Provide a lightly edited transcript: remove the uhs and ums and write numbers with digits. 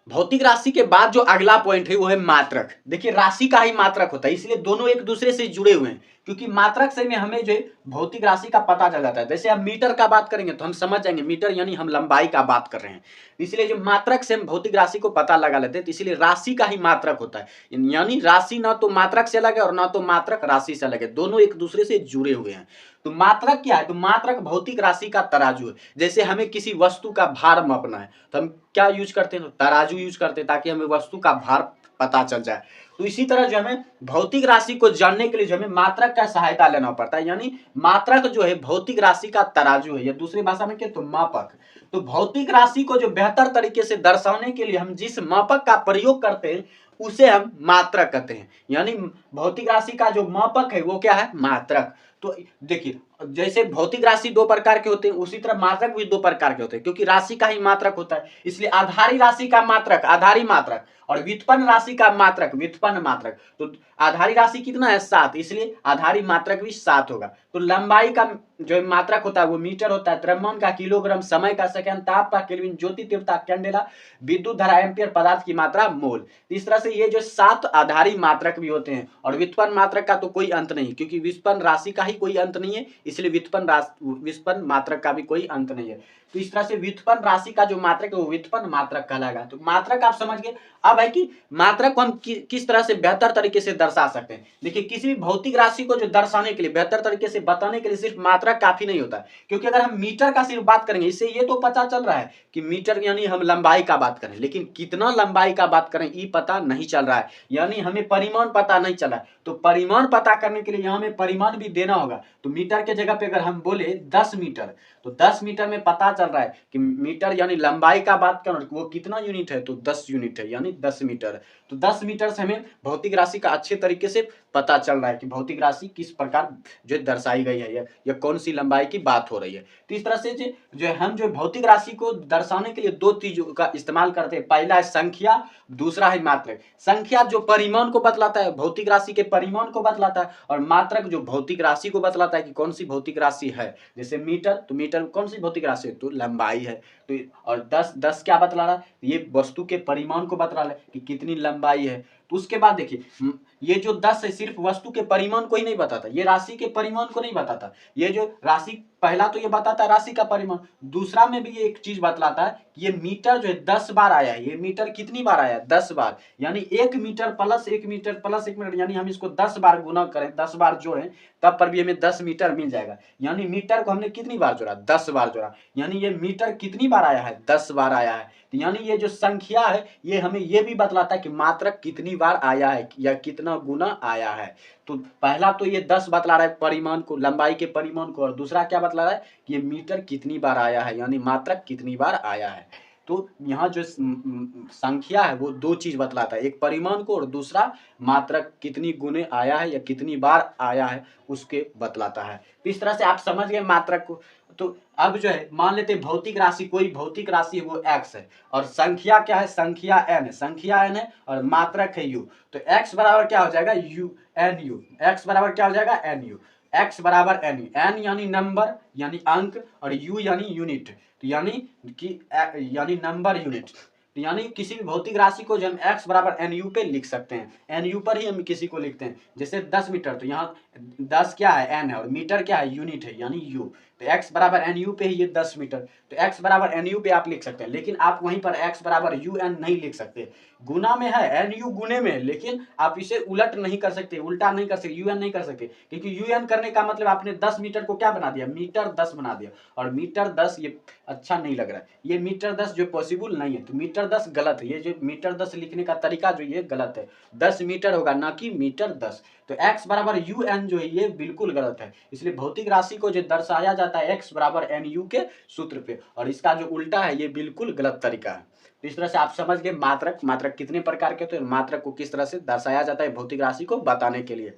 भौतिक राशि के बाद जो अगला पॉइंट है वो है मात्रक। देखिए राशि का ही मात्रक होता है, इसलिए दोनों एक दूसरे से जुड़े हुए हैं, क्योंकि मात्रक से में हमें जो भौतिक राशि का पता चल जाता है। जैसे हम मीटर का बात करेंगे तो हम समझ जाएंगे मीटर यानी हम लंबाई का बात कर रहे हैं, इसलिए जो मात्रक से हम भौतिक राशि को पता लगा लेते हैं, तो इसलिए राशि का ही मात्रक होता है। यानी राशि ना तो मात्रक से अलग है और ना तो मात्रक राशि से अलग है, दोनों एक दूसरे से जुड़े हुए हैं। तो मात्रक क्या है? तो मात्रक भौतिक राशि का तराजू है। जैसे हमें किसी वस्तु का भार मापना है तो हम क्या यूज करते हैं? तो तराजू यूज करते हैं, ताकि हमें वस्तु का भार पता चल जाए। तो इसी तरह जो हमें भौतिक राशि को जानने के लिए जो हमें मात्रक का सहायता लेना पड़ता है, यानी मात्रक जो है भौतिक राशि का तराजू है, या दूसरी भाषा में क्या तो मापक। तो भौतिक राशि को जो बेहतर तरीके से दर्शाने के लिए हम जिस मापक का प्रयोग करते हैं उसे हम मात्रक कहते हैं। यानी भौतिक राशि का जो मापक है वो क्या है? मात्रक। तो देखिए जैसे भौतिक राशि दो प्रकार के होते हैं, उसी तरह मात्रक भी दो प्रकार के होते हैं, क्योंकि राशि का ही मात्रक होता है, इसलिए आधारी राशि का मात्रक आधारी मात्रक, और व्युत्पन्न राशि का मात्रक व्युत्पन्न मात्रक। तो आधारी राशि कितना है? 7, इसलिए आधारी मात्रक भी 7 होगा। तो लंबाई का जो मात्रक होता है वो मीटर होता है, द्रव्यमान का किलोग्राम, समय का सेकंड, ताप का केल्विन, ज्योति तीव्रता कैंडेला, विद्युत धारा एम्पियर, पदार्थ की मात्रा मोल। इस तरह से ये जो 7 आधारी मात्रक भी होते हैं, और व्युत्पन्न मात्रक का तो कोई अंत नहीं, क्योंकि व्युत्पन्न राशि का ही कोई अंत नहीं है, इसलिए व्युत्पन्न मात्रक का भी कोई अंत नहीं है। तो इस तरह से व्युत्पन्न राशि का जो मात्रक है वो व्युत्पन्न मात्रक कहलाएगा। तो मात्रक आप समझ गए। अब है कि मात्रक को हम किस तरह से बेहतर तरीके से दर्शा सकते हैं। देखिए किसी भी भौतिक राशि को जो दर्शाने के लिए, बेहतर तरीके से बताने के लिए सिर्फ मात्रक काफी नहीं होता है, क्योंकि अगर हम मीटर का सिर्फ बात करेंगे, इससे ये तो पता चल रहा है कि मीटर यानी हम लंबाई का बात करें, लेकिन कितना लंबाई का बात करें ये पता नहीं चल रहा है, यानी हमें परिमाण पता नहीं चला है। तो परिमाण पता करने के लिए यहाँ हमें परिमाण भी देना होगा। तो मीटर के जगह पे अगर हम बोले 10 मीटर, तो 10 मीटर में पता चल रहा है कि मीटर यानी लंबाई का बात करें वो कितना यूनिट है? तो 10 यूनिट है, यानी 10 मीटर। तो 10 मीटर से हमें भौतिक राशि का अच्छे तरीके से पता चल रहा है कि भौतिक राशि किस प्रकार जो दर्शाई गई है, या कौन सी लंबाई की बात हो रही है। तो इस तरह से जो हम जो भौतिक राशि को दर्शाने के लिए दो चीजों का इस्तेमाल करते हैं, पहला है संख्या, दूसरा है मात्रक। संख्या जो परिमाण को बतलाता है, भौतिक राशि के परिमाण को बतलाता है, और मात्रक जो भौतिक राशि को बतलाता है कि कौन सी भौतिक राशि है। जैसे मीटर, तो मीटर कौन सी भौतिक राशि है? तो लंबाई है। तो और 10 क्या बतला रहा है? ये वस्तु के परिमाण को बतला रहा है कि कितनी लंबाई है। तो उसके बाद देखिए ये जो 10 है सिर्फ वस्तु के परिमाण को ही नहीं बताता, ये राशि के परिमाण को नहीं बताता। ये जो राशि, पहला तो ये बताता है राशि का परिमाण, दूसरा में भी ये एक चीज बतलाता है कि ये मीटर जो है 10 बार आया है। ये मीटर कितनी बार आया है? 10 बार, यानी 1 metre plus 1 metre plus 1 metre, यानी हम इसको 10 बार गुना करें, 10 बार जोड़ें, तब पर भी हमें 10 मीटर मिल जाएगा। यानी मीटर को हमने कितनी बार जोड़ा? 10 बार जोड़ा, यानी ये मीटर कितनी बार आया है? 10 बार आया है। तो यानी ये जो संख्या है ये हमें ये भी बतलाता है कि मात्रक कितनी बार आया है या कितना गुना आया है। तो पहला तो ये 10 बतला रहा है परिमाण को, लंबाई के परिमाण को, और दूसरा क्या बतला रहा है कि ये मीटर कितनी बार आया है, यानी मात्रक कितनी बार आया है। तो यहाँ जो संख्या है वो दो चीज बतलाता है, एक परिमाण को और दूसरा मात्रक कितनी गुने आया है या कितनी बार आया है उसके बतलाता है। तो इस तरह से आप समझ गए मात्रक को। तो अब जो है मान लेते हैं भौतिक राशि, कोई भौतिक राशि है वो x है, और संख्या क्या है? संख्या n है, संख्या n है, और मात्रक है u। तो x बराबर क्या हो जाएगा? u n u। x बराबर क्या हो जाएगा? n u। x बराबर n u, n यानी नंबर यानी अंक, और u यानी यूनिट, तो यानी नंबर यूनिट। तो यानी किसी भी भौतिक राशि को जो हम x बराबर nu पे लिख सकते हैं, nu पर ही हम किसी को लिखते हैं। जैसे 10 मीटर, तो यहाँ 10 क्या है? n है, और मीटर क्या है? यूनिट है, यानी u। तो x बराबर nu पे ही ये 10 मीटर, तो x बराबर nu पे आप लिख सकते हैं। लेकिन आप वहीं पर x बराबर un नहीं लिख सकते, गुना में है nu गुने में, लेकिन आप इसे उलट नहीं कर सकते, उल्टा नहीं कर सकते, un नहीं कर सकते, क्योंकि un करने का मतलब आपने 10 मीटर को क्या बना दिया? मीटर 10 बना दिया, और मीटर 10 ये अच्छा नहीं लग रहा है, ये मीटर 10 जो पॉसिबल नहीं है। तो मीटर 10 गलत है, ये जो मीटर 10 लिखने का तरीका जो ये गलत है, 10 मीटर होगा ना कि मीटर 10। तो x बराबर un जो है ये बिल्कुल गलत है, इसलिए भौतिक राशि को जो दर्शाया जाता है x बराबर nu के सूत्र पे, और इसका जो उल्टा है ये बिल्कुल गलत तरीका है। तो इस तरह से आप समझ गए मात्रक कितने प्रकार के होते हैं, मात्रक को किस तरह से दर्शाया जाता है भौतिक राशि को बताने के लिए।